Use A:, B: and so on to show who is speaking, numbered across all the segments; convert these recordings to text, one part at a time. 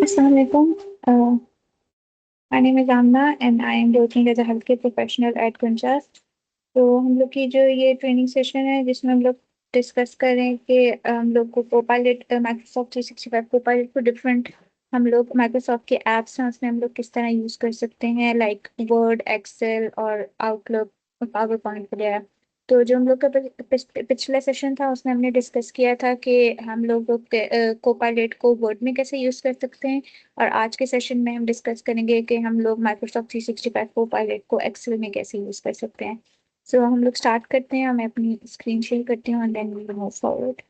A: Assalamualaikum. My name is Amna and I am working as a healthcare professional at Gunjas. तो हम लोग की जो ये ट्रेनिंग सेशन है जिसमें हम लोग डिस्कस करें कि हम लोग को कोपायलट माइक्रोसॉफ्ट 365 कोपायलट को डिफरेंट हम लोग माइक्रोसॉफ्ट के एप्स हैं उसमें हम लोग किस तरह यूज कर सकते हैं लाइक वर्ड एक्सेल और आउटलुक पावर पॉइंट वगैरह। तो जो हम लोग का पिछला सेशन था उसमें हमने डिस्कस किया था कि हम लोग कोपायलट को वर्ड में कैसे यूज कर सकते हैं। और आज के सेशन में हम डिस्कस करेंगे कि हम लोग माइक्रोसॉफ्ट 365 कोपायलट को एक्सेल में कैसे यूज कर सकते हैं। सो हम लोग स्टार्ट करते हैं। मैं अपनी स्क्रीन शेयर करती हूँ and then we will move forward.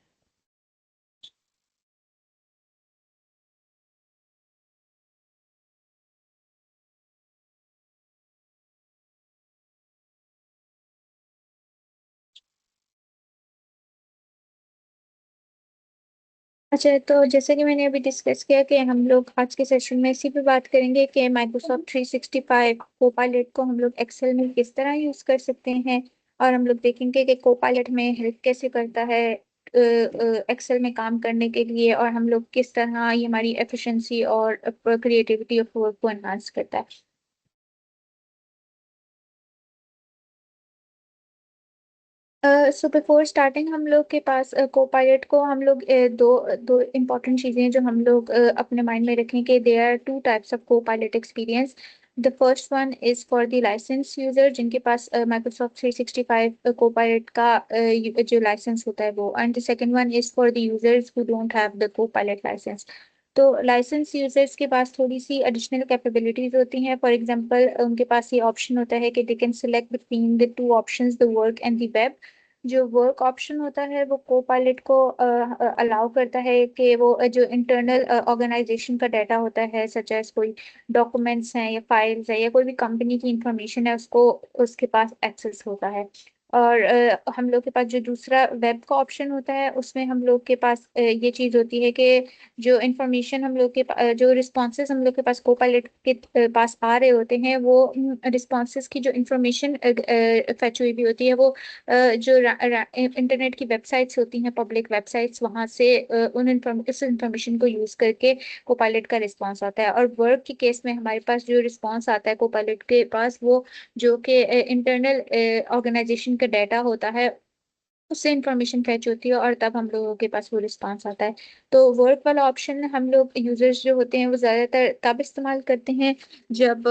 A: अच्छा, तो जैसे कि मैंने अभी डिस्कस किया कि हम लोग आज के सेशन में इसी पे बात करेंगे कि माइक्रोसॉफ्ट 365 कोपायलट को हम लोग एक्सेल में किस तरह यूज कर सकते हैं। और हम लोग देखेंगे कि कोपायलट में हेल्प कैसे करता है एक्सेल में काम करने के लिए, और हम लोग किस तरह ये हमारी एफिशिएंसी और क्रिएटिविटी ऑफ वर्क को एनहांस करता है। सो बिफोर स्टार्टिंग हम लोग के पास कोपायलट को हम लोग दो दो इम्पोर्टेंट चीजें जो हम लोग अपने माइंड में रखें कि there are two types of Copilot experience. The first one is for the license user जिनके पास माइक्रोसॉफ्ट 365 कोपायलट का जो लाइसेंस होता है वो, and the second one is for the users who don't have the Copilot license. तो license users के पास थोड़ी सी एडिशनल कैपेबिलिटीज होती हैं। फॉर एग्जांपल उनके पास ये ऑप्शन होता है कि they can select between the two options, the work and the web. जो वर्क ऑप्शन होता है वो को पायलट को अलाउ करता है कि वो जो इंटरनल ऑर्गेनाइजेशन का डाटा होता है सच एज कोई डॉक्यूमेंट्स हैं या फाइल्स है या कोई भी कंपनी की इंफॉर्मेशन है उसको उसके पास एक्सेस होता है। और हम लोग के पास जो दूसरा वेब का ऑप्शन होता है उसमें हम लोग के पास ये चीज होती है कि जो इंफॉर्मेशन हम लोग के जो रिस्पॉन्सेज हम लोग के पास कोपायलट के पास आ रहे होते हैं वो रिस्पॉन्सेज की जो इंफॉर्मेशन फेच हुई भी होती है वो जो इंटरनेट की वेबसाइट्स होती हैं, पब्लिक वेबसाइट्स, वहां से इस इंफॉर्मेशन को यूज करके कोपायलट का रिस्पांस आता है। और वर्क के केस में हमारे पास जो रिस्पांस आता है कोपायलट के पास वो जो कि इंटरनल ऑर्गेनाइजेशन का डाटा होता है उससे इंफॉर्मेशन फैच होती है और तब हम लोगों के पास वो रिस्पांस आता है। तो वर्क वाला ऑप्शन हम लोग यूजर्स जो होते हैं वो ज्यादातर तब इस्तेमाल करते हैं जब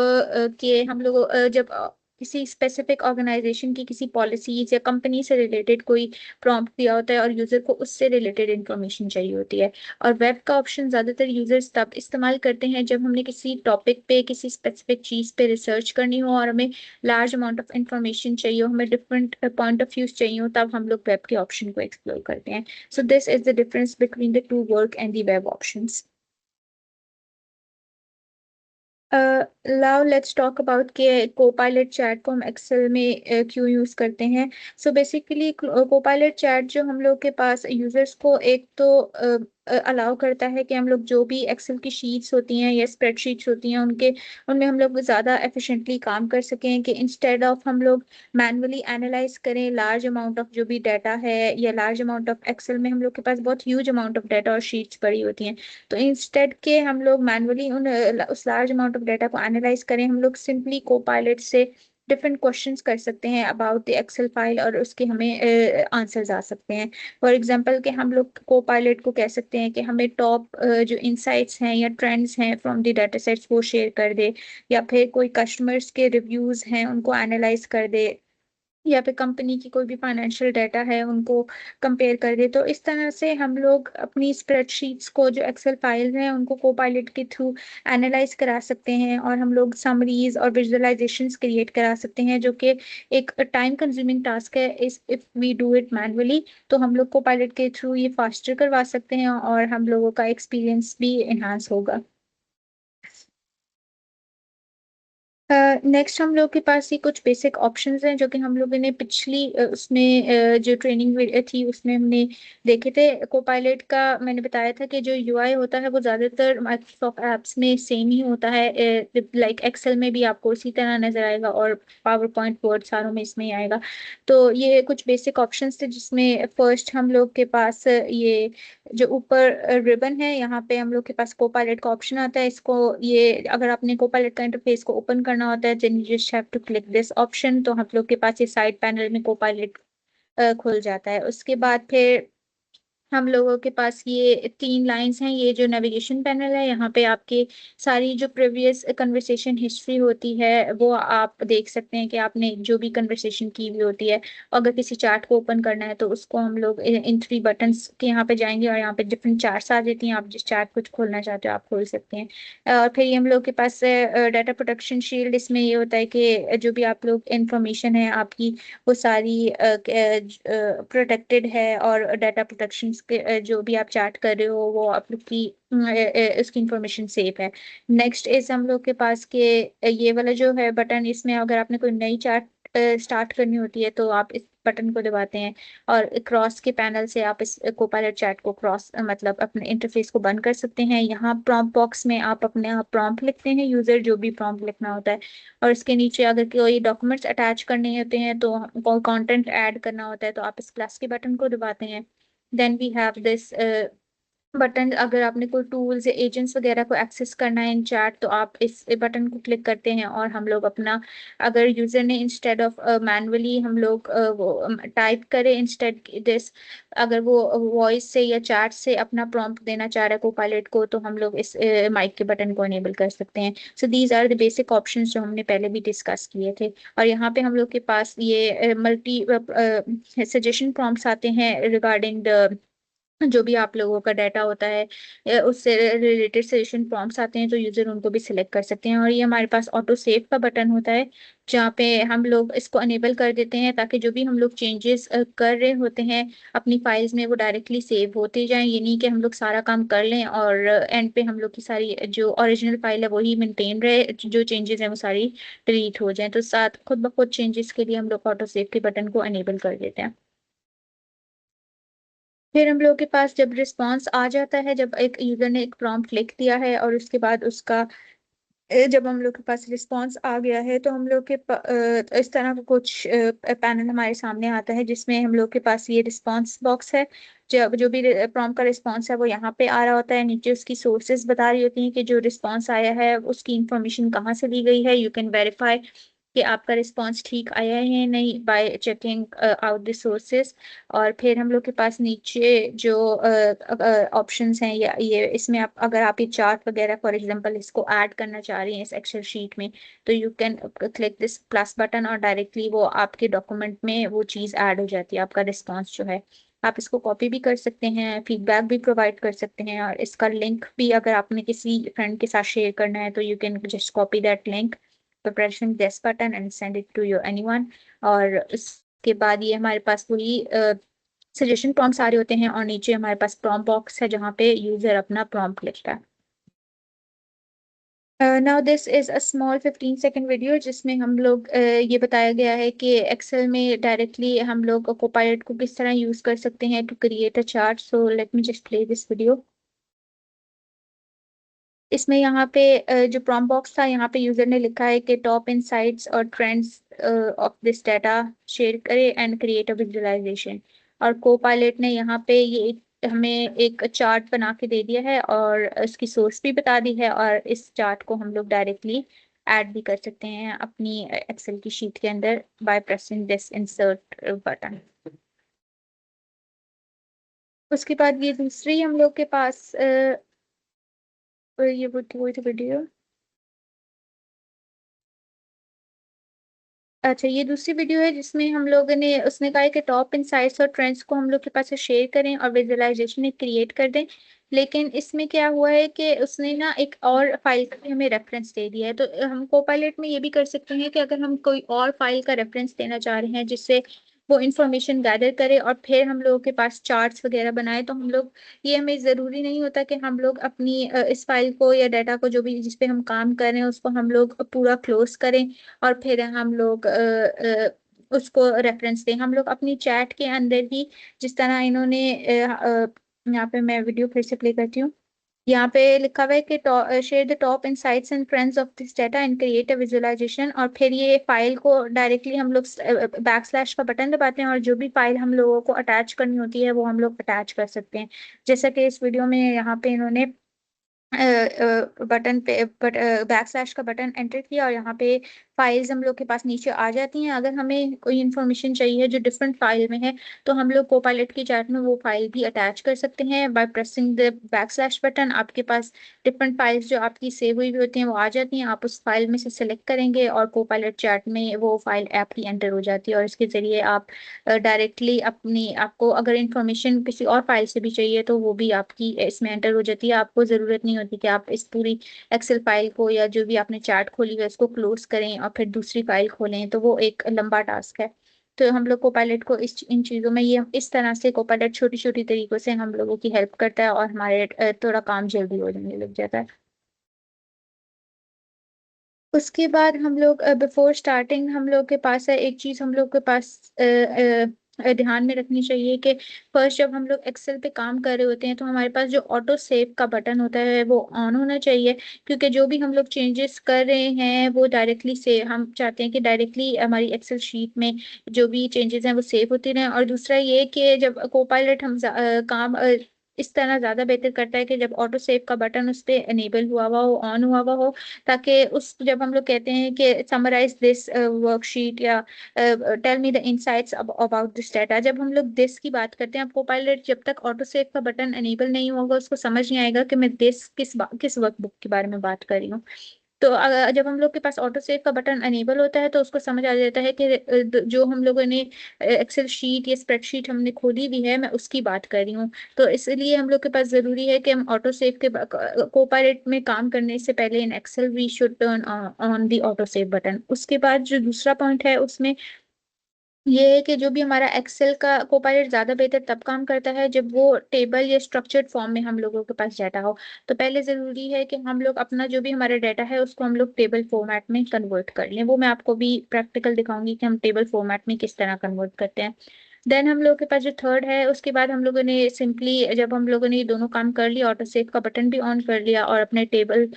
A: कि हम लोग जब किसी स्पेसिफिक ऑर्गेनाइजेशन की किसी पॉलिसीज या कंपनी से रिलेटेड कोई प्रॉम्प्ट दिया होता है और यूजर को उससे रिलेटेड इंफॉर्मेशन चाहिए होती है। और वेब का ऑप्शन ज्यादातर यूजर्स तब इस्तेमाल करते हैं जब हमने किसी टॉपिक पे किसी स्पेसिफिक चीज पे रिसर्च करनी हो और हमें लार्ज अमाउंट ऑफ इंफॉर्मेशन चाहिए हो, हमें डिफरेंट पॉइंट ऑफ व्यूज चाहिए हो, तब हम लोग वेब के ऑप्शन को एक्सप्लोर करते हैं। So this is the difference between the two work and the web options. Now let's talk about के कोपायलट चैट को हम एक्सेल में क्यों यूज करते हैं। सो बेसिकली कोपायलट चैट जो हम लोग के पास यूजर्स को एक तो अलाउ करता है कि हम लोग जो भी एक्सेल की शीट्स होती हैं या स्प्रेडशीट्स होती हैं उनके उनमें हम लोग ज़्यादा एफिशिएंटली काम कर सकें, कि इंस्टेड ऑफ हम लोग मैनुअली एनालाइज करें लार्ज अमाउंट ऑफ जो भी डाटा है, या लार्ज अमाउंट ऑफ एक्सेल में हम लोग के पास बहुत ह्यूज अमाउंट ऑफ डाटा और शीट्स पड़ी होती हैं। तो इंस्टेड के हम लोग मैनुअली उस लार्ज अमाउंट ऑफ डाटा को एनालाइज करें, हम लोग सिंपली कोपायलट से डिफरेंट क्वेश्चंस कर सकते हैं अबाउट द एक्सेल फाइल और उसके हमें आंसर्स आ सकते हैं। फॉर एग्जांपल कि हम लोग कोपायलट को कह सकते हैं कि हमें टॉप जो इंसाइट्स हैं या ट्रेंड्स हैं फ्रॉम द डाटा सेट्स वो शेयर कर दे, या फिर कोई कस्टमर्स के रिव्यूज हैं उनको एनालाइज कर दे, या फिर कंपनी की कोई भी फाइनेंशियल डाटा है उनको कंपेयर कर दे। तो इस तरह से हम लोग अपनी स्प्रेडशीट्स को जो एक्सेल फाइल्स हैं उनको कोपायलट के थ्रू एनालाइज करा सकते हैं, और हम लोग समरीज और विजुअलाइजेशंस क्रिएट करा सकते हैं जो कि एक टाइम कंज्यूमिंग टास्क है is if we do it manually. तो हम लोग कोपायलट के थ्रू ये फास्टर करवा सकते हैं और हम लोगों का एक्सपीरियंस भी एनहांस होगा। नेक्स्ट हम लोग के पास ये कुछ बेसिक ऑप्शंस हैं जो कि हम लोगों ने पिछली उसमें जो ट्रेनिंग थी उसमें हमने देखे थे। कोपायलट का मैंने बताया था कि जो यूआई होता है वो ज़्यादातर माइक्रोसॉफ्ट एप्स में सेम ही होता है। लाइक एक्सेल में भी आपको उसी तरह नजर आएगा और पावर पॉइंट वर्ड सारों में इसमें ही आएगा। तो ये कुछ बेसिक ऑप्शंस थे जिसमें फर्स्ट हम लोग के पास ये जो ऊपर रिबन है यहाँ पे हम लोग के पास कोपायलट का ऑप्शन आता है। इसको ये अगर आपने कोपायलट का इंटरफेस को ओपन करना होता है then you just have to click this option, तो हम लोग के पास ये साइड पैनल में कोपायलट खुल जाता है। उसके बाद फिर हम लोगों के पास ये तीन लाइंस हैं। ये जो नेविगेशन पैनल है यहाँ पे आपके सारी जो प्रीवियस कन्वर्सेशन हिस्ट्री होती है वो आप देख सकते हैं कि आपने जो भी कन्वर्सेशन की हुई होती है। अगर किसी चार्ट को ओपन करना है तो उसको हम लोग इन थ्री बटन्स के यहाँ पे जाएंगे और यहाँ पे डिफरेंट चार्ट्स आ जाती हैं। आप जिस चार्ट को खोलना चाहते हो आप खोल सकते हैं। और फिर ये हम लोग के पास डाटा प्रोटेक्शन शील्ड। इसमें ये होता है कि जो भी आप लोग इंफॉर्मेशन है आपकी वो सारी प्रोटेक्टेड है और डाटा प्रोटेक्शन के जो भी आप चैट कर रहे हो वो आप लोग की इसकी इंफॉर्मेशन सेफ है। नेक्स्ट इज हम लोग के पास के ये वाला जो है बटन, इसमें अगर आपने कोई नई चैट स्टार्ट करनी होती है तो आप इस बटन को दबाते हैं और क्रॉस के पैनल से आप इस कोपायलट चैट को क्रॉस मतलब अपने इंटरफेस को बंद कर सकते हैं। यहाँ प्रॉम्प्ट बॉक्स में आप अपने आप प्रॉम्प्ट लिखते हैं, यूजर जो भी प्रॉम्प्ट लिखना होता है। और इसके नीचे अगर कोई डॉक्यूमेंट्स अटैच करने होते हैं तो कोई कंटेंट ऐड करना होता है तो आप इस प्लस के बटन को दबाते हैं। Then we have this button. अगर आपने कोई टूल्स या एजेंट्स वगैरह को एक्सेस करना है इन चैट तो आप इस बटन को क्लिक करते हैं और हम लोग अपना अगर यूजर ने इंस्टेड ऑफ मैनुअली हम लोग वो टाइप करें इंस्टेड दिस, अगर वो वॉइस से या चैट से अपना प्रॉम्प्ट देना चाह रहा है कोपायलट को तो हम लोग इस माइक के बटन को इनेबल कर सकते हैं। So these are the basic options जो हमने पहले भी डिस्कस किए थे। और यहाँ पे हम लोग के पास ये मल्टी सजेशन प्रॉम्प्ट्स आते हैं रिगार्डिंग द जो भी आप लोगों का डाटा होता है उससे रिलेटेड सजेशन प्रॉम्प्ट्स आते हैं तो यूजर उनको भी सिलेक्ट कर सकते हैं। और ये हमारे पास ऑटो सेव का बटन होता है जहाँ पे हम लोग इसको अनेबल कर देते हैं ताकि जो भी हम लोग चेंजेस कर रहे होते हैं अपनी फाइल्स में वो डायरेक्टली सेव होते जाएं। ये नहीं कि हम लोग सारा काम कर लें और एंड पे हम लोग की सारी जो ओरिजिनल फाइल है वही मेंटेन रहे, जो चेंजेस हैं वो सारी डिलीट हो जाए। तो साथ खुद ब खुद चेंजेस के लिए हम लोग ऑटो सेव के बटन को अनेबल कर देते हैं। फिर हम लोग के पास जब रिस्पॉन्स आ जाता है, जब एक यूजर ने एक प्रॉम्प्ट लिख दिया है और उसके बाद उसका जब हम लोग के पास रिस्पॉन्स आ गया है तो हम लोग के इस तरह का कुछ पैनल हमारे सामने आता है जिसमें हम लोग के पास ये रिस्पॉन्स बॉक्स है। जब जो भी प्रॉम्प्ट का रिस्पॉन्स है वो यहाँ पे आ रहा होता है। नीचे उसकी सोर्सेज बता रही होती हैं कि जो रिस्पॉन्स आया है उसकी इंफॉर्मेशन कहाँ से ली गई है। यू कैन वेरीफाई कि आपका रिस्पॉन्स ठीक आया है या नहीं bye checking out the sources. और फिर हम लोग के पास नीचे जो ऑप्शंस हैं या ये इसमें आप अगर आप ये चार्ट वगैरह फॉर एग्जांपल इसको ऐड करना चाह रही हैं इस एक्सेल शीट में तो you can click this plus button और डायरेक्टली वो आपके डॉक्यूमेंट में वो चीज़ ऐड हो जाती है। आपका रिस्पॉन्स जो है आप इसको कॉपी भी कर सकते हैं, फीडबैक भी प्रोवाइड कर सकते हैं और इसका लिंक भी अगर आपने किसी फ्रेंड के साथ शेयर करना है तो you can just copy that link by pressing this button and send it to your anyone। और उसके बाद ये हमारे पास वही सजेशन प्रॉम्प्ट्स आ रहे होते हैं और नीचे हमारे पास प्रॉम्प्ट बॉक्स है जहाँ पे यूजर अपना प्रॉम्प्ट लिखता है। Now this is a small 15 second video जिसमें हम लोग ये बताया गया है कि एक्सेल में डायरेक्टली हम लोग कोपायलट को किस तरह यूज कर सकते हैं to create a chart. So let me just play this video. इसमें यहाँ पे जो प्रॉम्प्ट बॉक्स था यहाँ पे यूजर ने लिखा है कि टॉप इनसाइट्स और trends of this data share करे एंड क्रिएट अ विजुअलाइजेशन। और को पायलट ने यहाँ पे हमें एक चार्ट बना के दे दिया है और इसकी सोर्स भी बता दी है और इस चार्ट को हम लोग डायरेक्टली ऐड भी कर सकते हैं अपनी एक्सेल की शीट के अंदर bye pressing this insert button. उसके बाद ये दूसरी हम लोग के पास ये वो थी वीडियो। अच्छा ये दूसरी वीडियो है जिसमें हम लोगों ने उसने कहा है कि टॉप इनसाइट्स और ट्रेंड्स को हम लोग के पास शेयर करें और विजुअलाइजेशन क्रिएट कर दें। लेकिन इसमें क्या हुआ है कि उसने ना एक और फाइल का भी हमें रेफरेंस दे दिया है। तो हम कोपायलट में ये भी कर सकते हैं कि अगर हम कोई और फाइल का रेफरेंस देना चाह रहे हैं जिससे वो इंफॉर्मेशन गैदर करे और फिर हम लोगों के पास चार्ट्स वगैरह बनाए। तो हम लोग, ये हमें ज़रूरी नहीं होता कि हम लोग अपनी इस फाइल को या डाटा को जो भी जिस पे हम काम कर रहे हैं उसको हम लोग पूरा क्लोज करें और फिर हम लोग उसको रेफरेंस दें। हम लोग अपनी चैट के अंदर ही, जिस तरह इन्होंने यहाँ पे मैं वीडियो फिर से प्ले करती हूँ। यहाँ पे लिखा हुआ है कि share the top insights and trends of this data and create a visualisation. और फिर ये फाइल को डायरेक्टली हम लोग बैकस्लैश का बटन दबाते हैं और जो भी फाइल हम लोगों को अटैच करनी होती है वो हम लोग अटैच कर सकते हैं। जैसा कि इस वीडियो में यहाँ पे इन्होंने बटन पे बैकस्लैश का बटन एंटर किया और यहाँ पे फाइल्स हम लोग के पास नीचे आ जाती हैं। अगर हमें कोई इन्फॉर्मेशन चाहिए जो डिफरेंट फाइल में है तो हम लोग कोपायलट की चैट में वो फाइल भी अटैच कर सकते हैं by pressing the backslash button. आपके पास डिफरेंट फाइल्स जो आपकी सेव हुई होती हैं वो आ जाती हैं। आप उस फाइल में से सिलेक्ट करेंगे और कोपायलट चैट में वो फाइल आपकी एंटर हो जाती है और इसके जरिए आप डायरेक्टली अपनी, आपको अगर इंफॉर्मेशन किसी और फाइल से भी चाहिए तो वो भी आपकी इसमें एंटर हो जाती है। आपको ज़रूरत नहीं होती कि आप इस पूरी एक्सेल फाइल को या जो भी आपने चार्ट खोली है उसको क्लोज करें और फिर दूसरी फाइल खोलें, तो वो एक लंबा टास्क है। तो हम लोग कोपायलट को इन चीज़ों में, ये इस तरह से कोपायलट छोटी छोटी तरीकों से हम लोगों की हेल्प करता है और हमारे थोड़ा काम जल्दी हो जाने लग जाता है। उसके बाद हम लोग बिफोर स्टार्टिंग हम लोग के पास है एक चीज हम लोग के पास ध्यान में रखनी चाहिए कि फर्स्ट जब हम लोग एक्सेल पे काम कर रहे होते हैं तो हमारे पास जो ऑटो सेव का बटन होता है वो ऑन होना चाहिए। क्योंकि जो भी हम लोग चेंजेस कर रहे हैं वो डायरेक्टली से हम चाहते हैं कि डायरेक्टली हमारी एक्सेल शीट में जो भी चेंजेस हैं वो सेव होते रहें। और दूसरा ये कि जब कोपायलट हम काम इस तरह ज्यादा बेहतर करता है कि जब ऑटो सेव का बटन उस पर एनेबल हुआ हुआ हो, ऑन हुआ हुआ हो, ताकि उस जब हम लोग कहते हैं कि समराइज दिस वर्कशीट या tell me the insights about this data, जब हम लोग दिस की बात करते हैं, आपको पायलट जब तक ऑटो सेव का बटन एनेबल नहीं होगा उसको समझ नहीं आएगा कि मैं दिस किस वर्कबुक के बारे में बात कर रही हूँ। तो जब हम लोग के पास ऑटो सेव का बटन अनेबल होता है तो उसको समझ आ जाता है कि जो हम लोगों ने एक्सेल शीट या स्प्रेडशीट हमने खोली हुई है मैं उसकी बात कर रही हूँ। तो इसलिए हम लोग के पास जरूरी है कि हम ऑटो सेव के कोपायलट में काम करने से पहले in Excel we should turn on the auto save button. उसके बाद जो दूसरा पॉइंट है उसमें ये है कि जो भी हमारा एक्सेल का कोपायलट ज्यादा बेहतर तब काम करता है जब वो टेबल या स्ट्रक्चर्ड फॉर्म में हम लोगों के पास डाटा हो। तो पहले जरूरी है कि हम लोग अपना जो भी हमारा डाटा है उसको हम लोग टेबल फॉर्मेट में कन्वर्ट कर लें। वो मैं आपको भी प्रैक्टिकल दिखाऊंगी कि हम टेबल फॉर्मेट में किस तरह कन्वर्ट करते हैं। देन हम लोग के पास जो थर्ड है उसके बाद हम लोगों ने सिंपली, जब हम लोगों ने ये दोनों काम कर लिया, ऑटो सेव का बटन भी ऑन कर लिया और अपने टेबल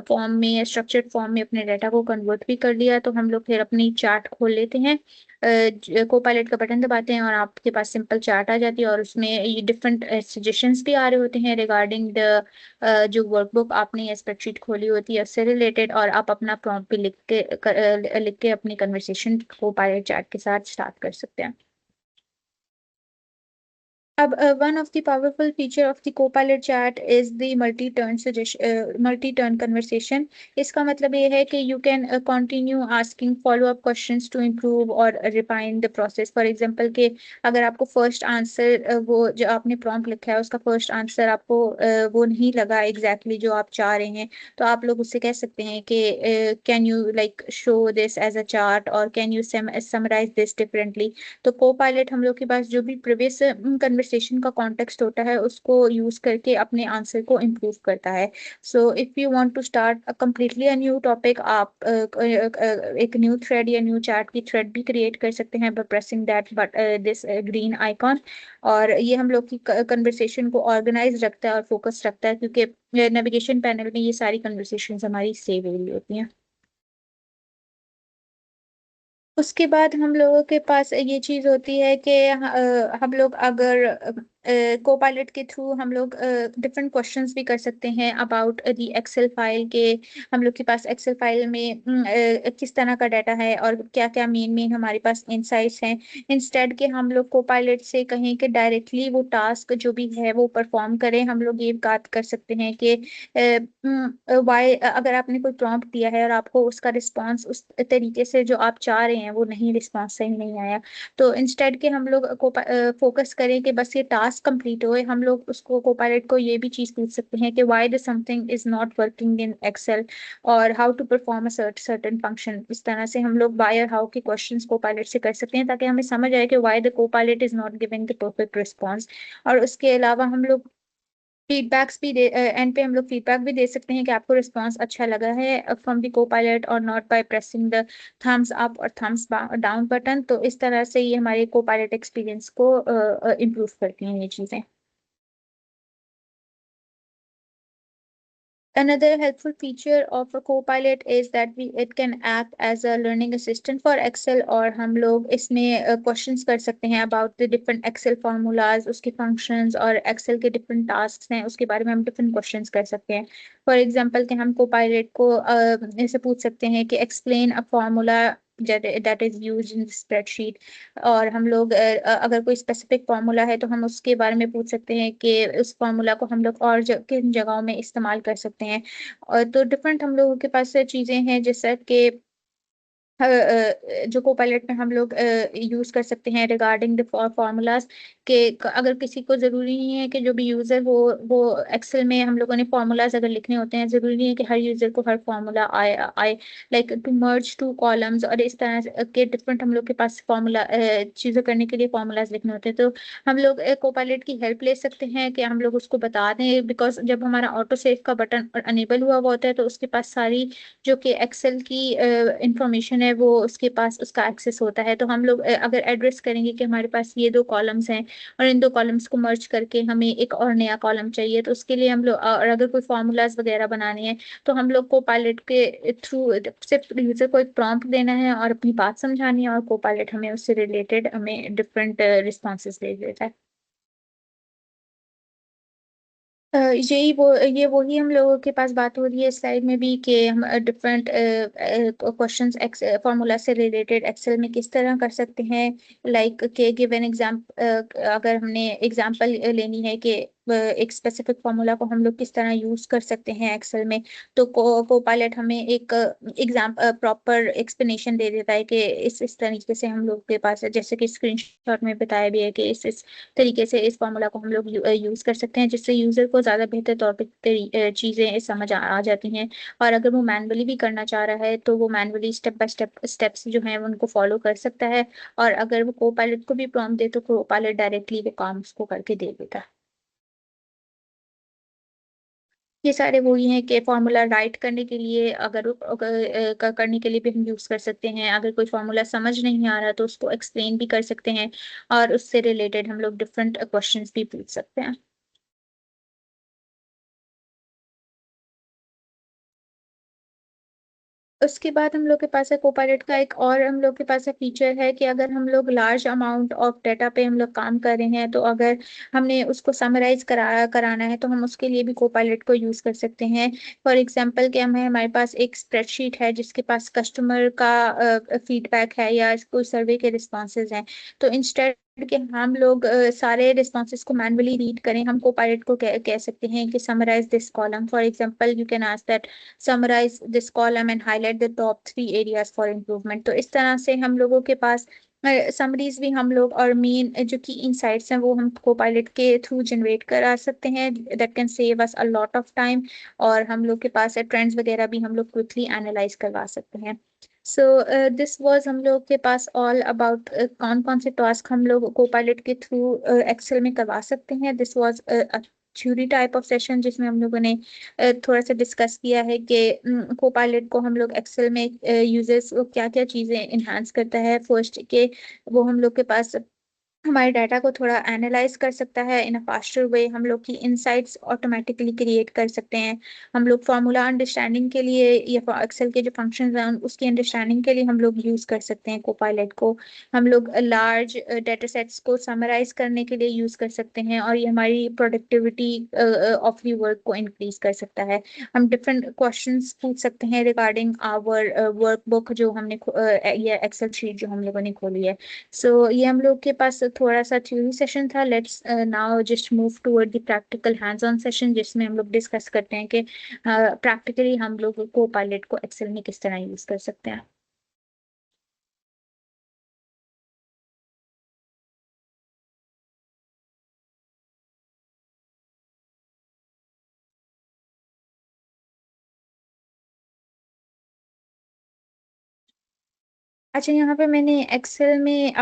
A: फॉर्म में या स्ट्रक्चर्ड फॉर्म में अपने डाटा को कन्वर्ट भी कर लिया, तो हम लोग फिर अपनी चार्ट खोल लेते हैं, कोपायलट का बटन दबाते हैं और आपके पास सिंपल चार्ट आ जाती है और उसमें ये डिफरेंट सजेशंस भी आ रहे होते हैं रिगार्डिंग द जो वर्कबुक आपने या स्प्रेडशीट खोली होती है उससे रिलेटेड, और आप अपना प्रॉम्प्ट भी लिख के अपनी कन्वर्सेशन कोपायलट चैट के साथ स्टार्ट कर सकते हैं। अब one of the powerful feature of the copilot chat is the multi turn conversation. इसका मतलब ये है कि you can continue asking follow up questions to improve और refine the process. For example के अगर आपको फर्स्ट आंसर वो जो आपने प्रॉम्प्ट लिखा है उसका फर्स्ट आंसर आपको वो नहीं लगा एग्जैक्टली जो आप चाह रहे हैं, तो आप लोग उससे कह सकते हैं कि can you like show this as a chart और can you summarise this differently. तो को पायलट हम लोग के पास जो भी प्रीवियस कन्वर्सेशन का कॉन्टेक्स्ट होता है उसको यूज करके अपने आंसर को इम्प्रूव करता है। So if you want to start a completely a new topic, आप एक न्यू थ्रेड या न्यू चैट की थ्रेड भी क्रिएट कर सकते हैं by pressing that but this green icon. और ये हम लोग की कन्वर्सेशन को ऑर्गेनाइज रखता है और फोकस रखता है क्योंकि नेविगेशन पैनल में ये सारी कन्वर्सेशन हमारी सेव हुई होती हैं। उसके बाद हम लोगों के पास ये चीज होती है कि हम लोग अगर कोपायलट के थ्रू हम लोग डिफरेंट क्वेश्चंस भी कर सकते हैं अबाउट द एक्सेल फाइल के। हम लोग के पास एक्सेल फाइल में किस तरह का डाटा है और क्या क्या मेन मेन हमारे पास इंसाइट्स हैं। इंस्टेड के हम लोग कोपायलट से कहें कि डायरेक्टली वो टास्क जो भी है वो परफॉर्म करें, हम लोग ये बात कर सकते हैं कि वाई अगर आपने कोई प्रॉम्प्ट दिया है और आपको उसका रिस्पांस उस तरीके से जो आप चाह रहे हैं वो नहीं, रिस्पांस सही नहीं आया, तो इंस्टेड के हम लोग को फोकस करें कि बस ये टास्क टास्क कंप्लीट हुए हम लोग उसको कोपायलट को ये भी चीज पूछ सकते हैं कि why the something is not working in Excel, और how to perform a certain function. इस तरह से हम लोग व्हाई और हाउ के क्वेश्चंस कोपायलट से कर सकते हैं, ताकि हमें समझ आए कि why the Copilot is not giving the perfect response. और उसके अलावा हम लोग फीडबैक्स भी दे एंड पे हम लोग फीडबैक भी दे सकते हैं कि आपको रिस्पांस अच्छा लगा है फ्रॉम द कोपायलट और not, by pressing the thumbs up और थम्स डाउन बटन। तो इस तरह से ये हमारे कोपायलट एक्सपीरियंस को इम्प्रूव करती हैं ये चीजें। Another helpful feature of a Copilot is that it can act as a learning assistant for Excel, और हम लोग इसमें questions कर सकते हैं about the different Excel formulas, उसके functions और Excel के different tasks हैं उसके बारे में हम different questions कर सकते हैं। For example कि हम Copilot को ऐसे पूछ सकते हैं कि explain a formula that is used in the spreadsheet, और हम लोग अगर कोई स्पेसिफिक फार्मूला है तो हम उसके बारे में पूछ सकते हैं कि उस फार्मूला को हम लोग और किन जगहों में इस्तेमाल कर सकते हैं। और तो डिफरेंट हम लोगों के पास चीजें हैं जैसे कि जो कोपायलट में हम लोग यूज कर सकते हैं रिगार्डिंग द फार्मूलाज के। अगर किसी को जरूरी नहीं है कि जो भी यूजर हो वो एक्सेल में हम लोगों ने फार्मूलाज अगर लिखने होते हैं, जरूरी नहीं है कि हर यूजर को हर फार्मूला आए आए like to merge two columns और इस तरह के डिफरेंट हम लोग के पास फार्मूला चीजें करने के लिए फार्मूलाज लिखने होते हैं। तो हम लोग कोपायलट की हेल्प ले सकते हैं कि हम लोग उसको बता दें, बिकॉज जब हमारा ऑटो सेव का बटन अनेबल हुआ हुआ होता है तो उसके पास सारी जो कि एक्सेल की इंफॉर्मेशन है वो उसके पास उसका एक्सेस होता है। तो हम लोग अगर एड्रेस करेंगे कि हमारे पास ये दो कॉलम्स हैं और इन दो कॉलम्स को मर्ज करके हमें एक और नया कॉलम चाहिए, तो उसके लिए हम लोग और अगर कोई फार्मूलाज वगैरह बनाने हैं तो हम लोग को पायलट के थ्रू सिर्फ यूजर को एक प्रॉम्प्ट देना है और अपनी बात समझानी है, और को पायलट हमें उससे रिलेटेड हमें डिफरेंट रिस्पॉन्सेज दे देता है। यही वो ये वही हम लोगों के पास बात हो रही है स्लाइड में भी कि हम डिफरेंट क्वेश्चंस फॉर्मूला से रिलेटेड एक्सेल में किस तरह कर सकते हैं। लाइक के गिवन एग्जाम अगर हमने एग्जांपल लेनी है कि एक स्पेसिफिक फॉर्मूला को हम लोग किस तरह यूज कर सकते हैं एक्सेल में, तो कोपायलट हमें एक एग्जाम प्रॉपर एक्सप्लेनेशन दे देता है कि इस तरीके से हम लोग के पास है, जैसे कि स्क्रीनशॉट में बताया भी है कि इस तरीके से इस फॉर्मूला को हम लोग यूज कर सकते हैं, जिससे यूजर को ज्यादा बेहतर तौर पे चीजें समझ आ जाती हैं। और अगर वो मैनुअली भी करना चाह रहा है तो वो manually step by step steps जो हैं उनको फॉलो कर सकता है, और अगर वो को पायलट को भी प्रॉम्प्ट दे तो को पायलट डायरेक्टली वो काम उसको करके दे देता है। ये सारे वो ही हैं कि फॉर्मूला राइट करने के लिए करने के लिए भी हम यूज कर सकते हैं। अगर कोई फॉर्मूला समझ नहीं आ रहा तो उसको एक्सप्लेन भी कर सकते हैं, और उससे रिलेटेड हम लोग डिफरेंट क्वेश्चंस भी पूछ सकते हैं। उसके बाद हम लोग के पास है कोपायलट का एक और हम लोग के पास है फीचर है कि अगर हम लोग लार्ज अमाउंट ऑफ डाटा पे हम लोग काम कर रहे हैं, तो अगर हमने उसको समराइज कराना है तो हम उसके लिए भी कोपायलट को यूज कर सकते हैं। फॉर एग्जांपल कि हमारे पास एक स्प्रेडशीट है जिसके पास कस्टमर का फीडबैक है या कोई सर्वे के रिस्पॉन्सेज हैं, तो इंस्टेड कि हम लोग सारे रिस्पॉन्सेज को मैनुअली रीड करें, हम कोपायलट को कह सकते हैं कि summarise this column. For example you can ask that summarize this column and highlight the top three areas for improvement। तो इस तरह से हम लोगों के पास समरीज भी हम लोग और मेन जो की इंसाइट्स हैं वो हम कोपायलट के थ्रू जनरेट करा सकते हैं, that can save us a lot of time. और हम लोग के पास है ट्रेंड्स वगैरह भी हम लोग क्विकली एनालाइज करवा सकते हैं। सो दिस वाज हम लोग के पास ऑल अबाउट कौन कौन से टास्क हम लोग कोपायलट के थ्रू एक्सेल में करवा सकते हैं। This was theory type of session जिसमें हम लोगों ने थोड़ा सा डिस्कस किया है कि कोपायलट को हम लोग एक्सेल में यूजर्स को क्या क्या चीजें इन्हांस करता है। फर्स्ट के वो हम लोग के पास हमारे डाटा को थोड़ा एनालाइज कर सकता है इन अ फास्टर वे, हम लोग की इनसाइट्स ऑटोमेटिकली क्रिएट कर सकते हैं। हम लोग फार्मूला अंडरस्टैंडिंग के लिए या एक्सेल के जो फंक्शंस हैं उसकी अंडरस्टैंडिंग के लिए हम लोग यूज कर सकते हैं कोपायलट को। हम लोग लार्ज डेटा सेट्स को समराइज करने के लिए यूज कर सकते हैं, और ये हमारी प्रोडक्टिविटी ऑफ दी वर्क को इंक्रीज कर सकता है। हम डिफरेंट क्वेश्चंस पूछ सकते हैं रिगार्डिंग आवर वर्कबुक जो हमने या एक्सेल शीट जो हम लोगों ने खोली है। सो ये हम लोग के पास थोड़ा सा थ्योरी सेशन था। Let's now just move toward the practical hands on session जिसमें हम लोग डिस्कस करते हैं कि प्रैक्टिकली हम लोग को पायलट को एक्सेल में किस तरह यूज कर सकते हैं। अच्छा, यहाँ पे मैंने एक्सेल में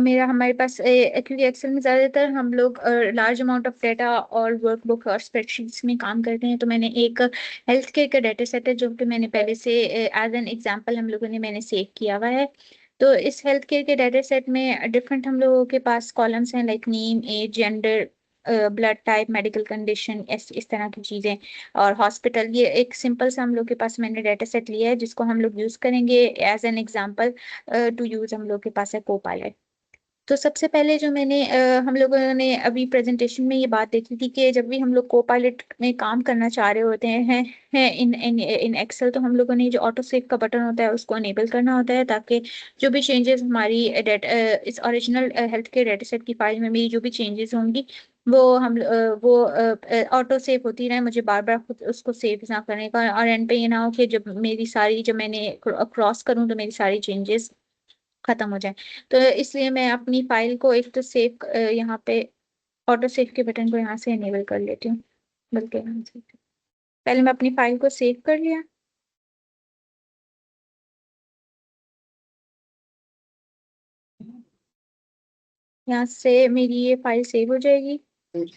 A: मेरा हमारे पास क्योंकि एक्सेल में ज़्यादातर हम लोग लार्ज अमाउंट ऑफ डाटा और वर्कबुक और स्प्रेडशीट्स में काम करते हैं, तो मैंने एक हेल्थ केयर का डाटा सेट है जो कि मैंने पहले से एज एन एग्जांपल हम लोगों ने मैंने सेव किया हुआ है। तो इस हेल्थ केयर के डाटा सेट में डिफरेंट हम लोगों के पास कॉलम्स हैं, like name, age, gender, blood type, medical condition, इस तरह की चीज़ें, और हॉस्पिटल। ये एक सिंपल सा हम लोग के पास मैंने डाटा सेट लिया है जिसको हम लोग यूज करेंगे as an example to use. हम लोग के पास है कोपायलट। तो सबसे पहले जो मैंने हम लोगों ने अभी प्रेजेंटेशन में ये बात देखी थी कि जब भी हम लोग कोपायलट में काम करना चाह रहे होते हैं इन इन इन एक्सेल, तो हम लोगों ने जो ऑटो सेव का बटन होता है उसको अनेबल करना होता है, ताकि जो भी चेंजेस हमारी इस original health care data set की फाइल में मेरी जो भी चेंजेस होंगी वो ऑटो सेव होती रहे, मुझे बार बार खुद उसको सेव ना करने का, और एंड पे ये ना हो कि जब मैंने क्रॉस करूँ तो मेरी सारी चेंजेस खत्म हो जाए। तो इसलिए मैं अपनी फाइल को एक तो यहाँ पे ऑटो सेव के बटन को यहाँ से इनेबल कर लेती हूँ, बल्कि यहाँ से पहले मैं अपनी फाइल को सेव कर लिया। यहाँ से मेरी ये फाइल सेव हो जाएगी।
B: वही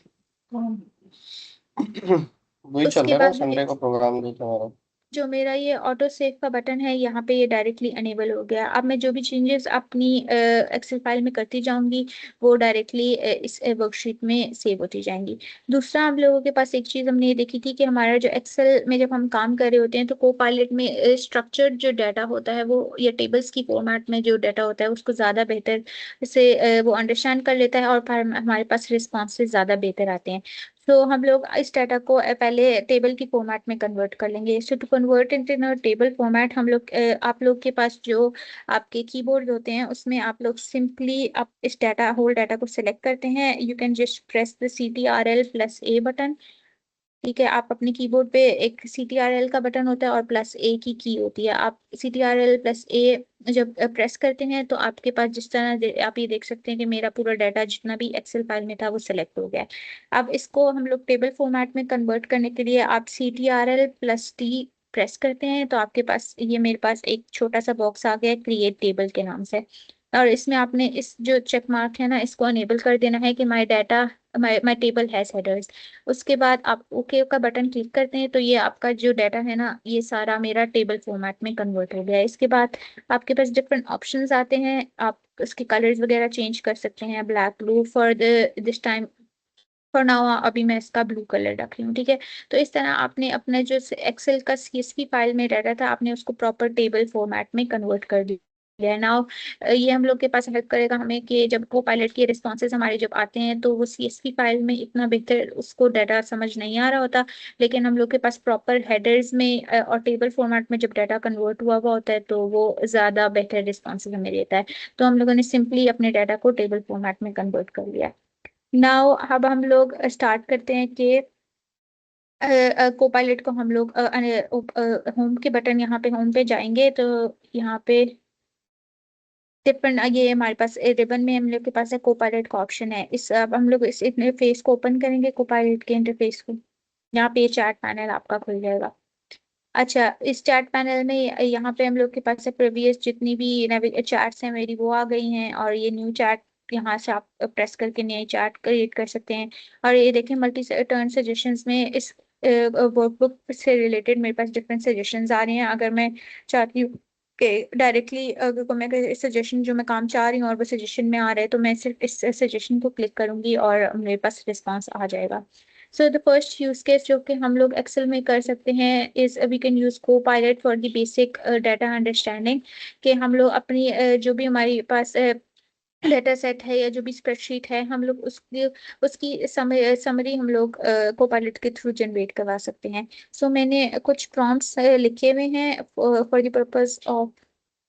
B: चल
A: उसके
B: रहा है ना,
A: बाद
B: संडे का प्रोग्राम भी हमारा।
A: जो मेरा ये ऑटो सेव का बटन है यहाँ पे ये डायरेक्टली अनेबल हो गया। अब मैं जो भी चेंजेस अपनी एक्सेल फाइल में करती जाऊंगी वो डायरेक्टली इस वर्कशीट में सेव होती जाएंगी। दूसरा, हम लोगों के पास एक चीज हमने ये देखी थी कि हमारा जो एक्सेल में जब हम काम कर रहे होते हैं तो कोपायलट में स्ट्रक्चर्ड जो डाटा होता है वो या टेबल्स की फॉर्मेट में जो डाटा होता है उसको ज्यादा बेहतर से वो अंडरस्टैंड कर लेता है, और फिर हमारे पास रिस्पॉन्सेज ज्यादा बेहतर आते हैं। तो हम लोग इस डाटा को पहले टेबल की फॉर्मेट में कन्वर्ट कर लेंगे। So to convert it in table format, हम लोग आप लोग के पास जो आपके कीबोर्ड होते हैं उसमें आप लोग सिंपली आप इस डाटा होल डाटा को सिलेक्ट करते हैं। You can just press the CTRL+A button. ठीक है, आप अपने कीबोर्ड पे एक CTRL का बटन होता है और +A की होती है। आप CTRL+A जब प्रेस करते हैं तो आपके पास जिस तरह आप ये देख सकते हैं कि मेरा पूरा डाटा जितना भी एक्सेल फाइल में था वो सिलेक्ट हो गया है। अब इसको हम लोग टेबल फॉर्मेट में कन्वर्ट करने के लिए आप CTRL+T प्रेस करते हैं तो आपके पास ये मेरे पास एक छोटा सा बॉक्स आ गया है क्रिएट टेबल के नाम से। और इसमें आपने इस जो चेक मार्क है ना इसको अनेबल कर देना है कि माई data my table has headers. उसके बाद आप ओके का बटन क्लिक करते हैं तो ये आपका जो डाटा है ना ये सारा मेरा टेबल फॉर्मेट में कन्वर्ट हो गया है। इसके बाद आपके पास डिफरेंट ऑप्शंस आते हैं, आप उसके कलर्स वगैरह चेंज कर सकते हैं, black, blue, for the this time, for now अभी मैं इसका ब्लू कलर रख रही हूँ। ठीक है, तो इस तरह आपने अपना जो एक्सेल का CSV फाइल में डाटा था आपने उसको प्रॉपर टेबल फॉर्मेट में कन्वर्ट कर दिया है। नाउ ये हम लोग के पास हेल्प करेगा हमें कि जब को पायलट के रिस्पॉन्सेज हमारे जब आते हैं तो वो CSV फाइल में इतना बेहतर उसको डाटा समझ नहीं आ रहा होता, लेकिन हम लोग के पास प्रॉपर हेडर्स में और टेबल फॉर्मेट में जब डाटा कन्वर्ट हुआ हुआ होता है तो वो ज़्यादा बेहतर रिस्पॉन्सेज हमें देता है। तो हम लोगों ने सिंपली अपने डाटा को टेबल फॉर्मेट में कन्वर्ट कर लिया। नाउ अब हम लोग स्टार्ट करते हैं कि कोपायलट को हम लोग होम के बटन, यहाँ पे होम पे जाएंगे तो यहाँ पे डिफरेंट ये हमारे पास रिबन में हम लोग के पास है कोपायलट का ऑप्शन है। इस अब हम लोग इस इंटरफेस को ओपन करेंगे, कोपायलट के इंटरफेस को। यहाँ पे चैट पैनल आपका खुल जाएगा। अच्छा, इस चैट पैनल में यहाँ पे हम लोग के पास है प्रीवियस जितनी भी चैट्स हैं मेरी वो आ गई हैं, और ये न्यू चैट यहाँ से आप प्रेस करके नई चैट क्रिएट कर सकते हैं। और ये देखें मल्टी टर्न सजेशंस में इस वर्कबुक से रिलेटेड मेरे पास डिफरेंट सजेशंस आ रही हैं। अगर मैं चाहती हूँ कि डायरेक्टली अगर को मैं सजेशन जो मैं काम चाह रही हूँ और वो सजेशन में आ रहा है तो मैं सिर्फ इस सजेशन को क्लिक करूंगी और मेरे पास रिस्पॉन्स आ जाएगा। So the first use case जो कि हम लोग एक्सेल में कर सकते हैं is we can use Copilot for the basic data understanding. कि हम लोग अपनी जो भी हमारे पास डाटा सेट है या जो भी स्प्रेडशीट है हम लोग उसकी उसकी समरी हम लोग कोपायलट के थ्रू जनरेट करवा सकते हैं। सो मैंने कुछ प्रॉम्प्ट्स लिखे हुए हैं फॉर द पर्पस ऑफ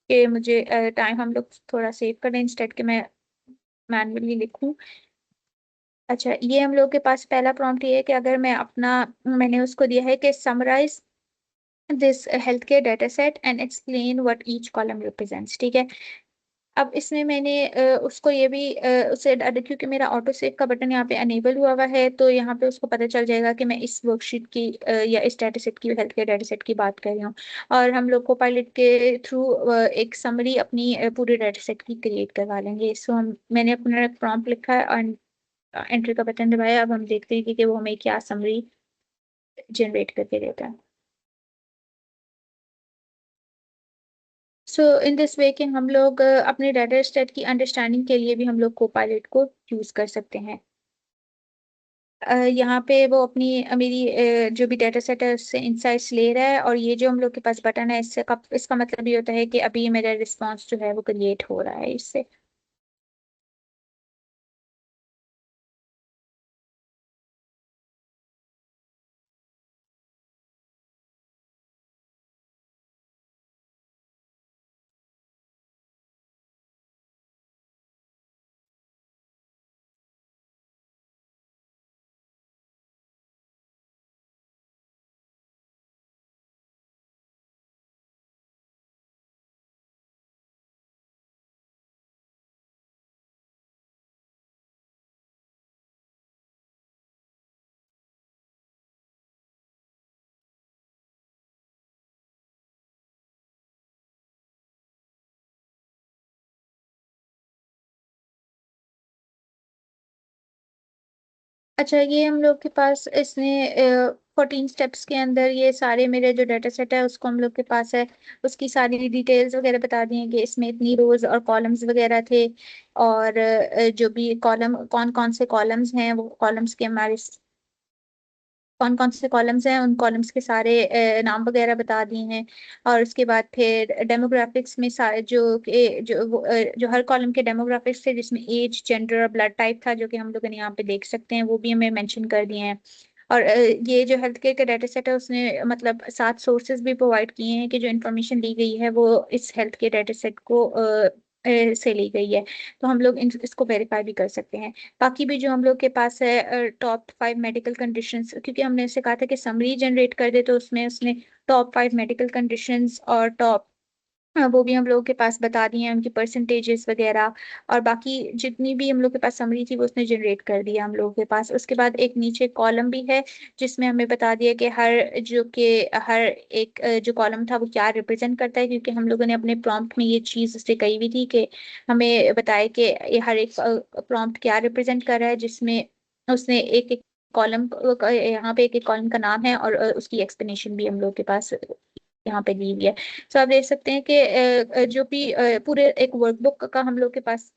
A: कि मुझे टाइम हम लोग थोड़ा सेव करें इंस्टेड के मैं मैनुअली लिखूं। अच्छा, ये हम लोग के पास पहला प्रॉम्प्ट ये है कि अगर मैं अपना मैंने उसको दिया है कि summarise this health care data set and explain what each column represents. ठीक है, अब इसमें मैंने उसको ये भी उसे क्योंकि मेरा ऑटो सेव का बटन यहाँ पे अनेबल हुआ हुआ है, तो यहाँ पे उसको पता चल जाएगा कि मैं इस वर्कशीट की या इस डाटा सेट की, हेल्थ केयर डाटा सेट की बात कर रही हूँ। और हम लोग को पायलट के थ्रू एक समरी अपनी पूरे डाटा सेट की क्रिएट करवा लेंगे। सो हम मैंने अपना प्रॉम्प्ट लिखा है और एंट्री का बटन दबाया। अब हम देखते हैं कि वो हमें क्या समरी जनरेट करके देता है। सो इन दिस वे कि हम लोग अपने डाटा सेट की अंडरस्टैंडिंग के लिए भी हम लोग कोपायलट को यूज कर सकते हैं। यहाँ पे वो अपनी मेरी जो भी डाटा सेट है उससे इंसाइट्स ले रहा है, और ये जो हम लोग के पास बटन है इससे इसका मतलब ये होता है कि अभी मेरा रिस्पॉन्स जो है वो क्रिएट हो रहा है इससे। अच्छा, ये हम लोग के पास इसने 14 स्टेप्स के अंदर ये सारे मेरे जो डाटा सेट है उसको हम लोग के पास है, उसकी सारी डिटेल्स वगैरह बता दी हैं कि इसमें इतनी रोज और कॉलम्स वगैरह थे। और जो भी कॉलम, कौन कौन से कॉलम्स हैं, वो कॉलम्स के हमारे कौन कौन से कॉलम्स हैं, उन कॉलम्स के सारे नाम वगैरह बता दिए हैं। और उसके बाद फिर डेमोग्राफिक्स में सारे जो हर कॉलम के डेमोग्राफिक्स थे, जिसमें एज, जेंडर और ब्लड टाइप था, जो कि हम लोग ने यहाँ पे देख सकते हैं, वो भी हमें मेंशन कर दिए हैं। और ये जो हेल्थ केयर का डाटा सेट है उसने मतलब 7 सोर्सेज भी प्रोवाइड किए हैं कि जो इन्फॉर्मेशन ली गई है वो इस हेल्थ केयर डाटा सेट को से ली गई है। तो हम लोग इसको वेरीफाई भी कर सकते हैं। बाकी भी जो हम लोग के पास है टॉप 5 मेडिकल कंडीशंस, क्योंकि हमने उससे कहा था कि समरी जनरेट कर दे, तो उसमें उसने टॉप 5 मेडिकल कंडीशंस और टॉप वो भी हम लोगों के पास बता दिए हैं, उनकी परसेंटेजेस वगैरह। और बाकी जितनी भी हम लोग के पास समरी थी वो उसने जनरेट कर दिया हम लोगों के पास। उसके बाद एक नीचे कॉलम भी है जिसमें हमें बता दिया कि हर एक जो कॉलम था वो क्या रिप्रेजेंट करता है, क्योंकि हम लोगों ने अपने प्रॉम्प्ट में ये चीज उससे कही भी थी कि हमें बताए कि ये हर एक प्रॉम्प्ट क्या रिप्रेजेंट कर रहा है, जिसमें उसने एक एक कॉलम, यहाँ पे एक एक कॉलम का नाम है और उसकी एक्सप्लेनेशन भी हम लोग के पास यहाँ पे दी हुई है। तो आप देख सकते हैं कि जो भी पूरे एक वर्कबुक का हम लोग के पास